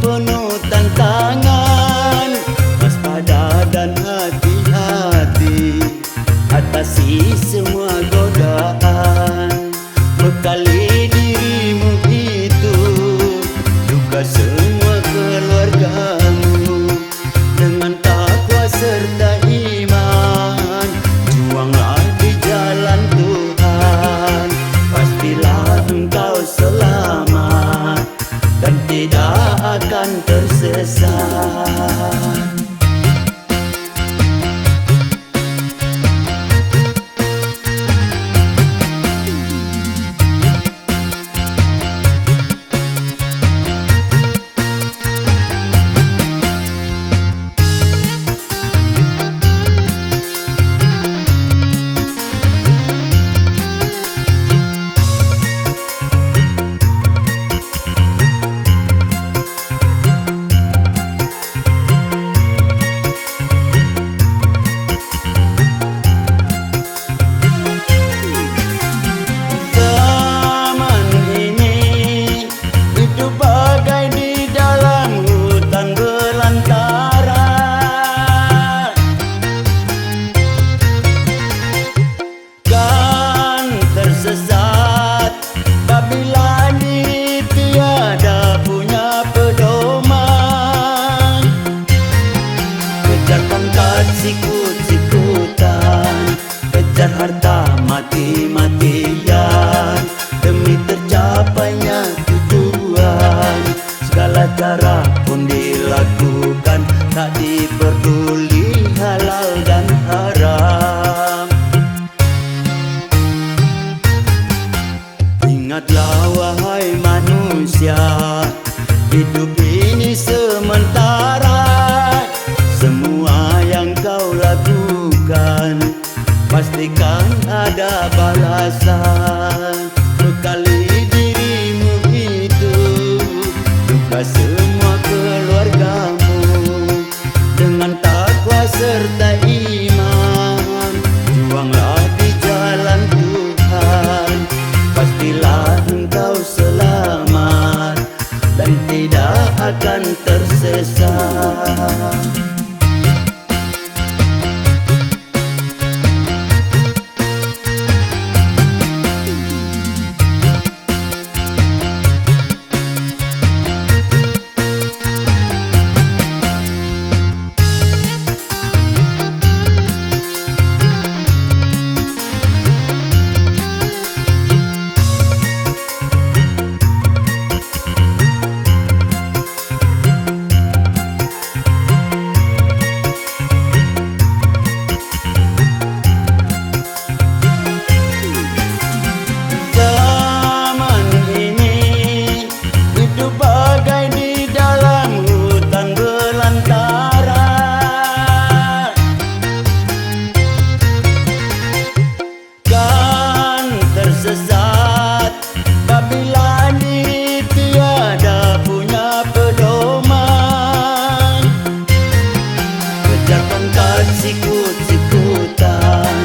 penuh tantangan, waspada dan hati-hati, atasi semua godaan. Bekali dirimu itu juga semua keluargamu dengan takwa serta iman. Juanglah di jalan Tuhan, pastilah engkau selamat dan tidak akan tersesat. Sesat apabila diri tiada punya pedoman. Kejar pangkat sikut-sikutan, kejar harta mati-matian, demi tercapainya tujuan. Segala cara pun dilakukan, tak diperduli halal dan haram. Ingatlah wahai manusia, hidup ini sementara. Semua yang kau lakukan pastikan ada balasan. Bekali dirimu itu juga semua keluargamu dengan takwa serta iman. Juanglah di jalan Tuhan, pastilah engkau selamat dan tidak akan tersesat. Sesat apabila diri tiada punya pedoman. Kejar pangkat sikut-sikutan,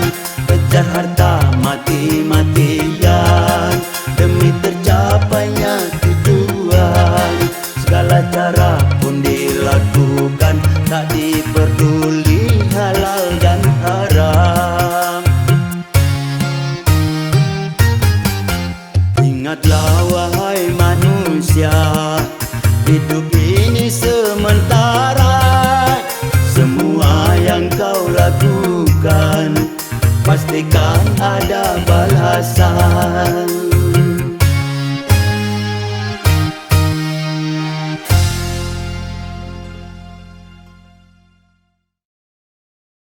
kejar harta mati-matian, demi tercapainya tujuan. Segala cara pun dilakukan, tak diperduli halal dan haram. Ingatlah wahai manusia, hidup ini sementara. Semua yang kau lakukan pastikan ada balasan.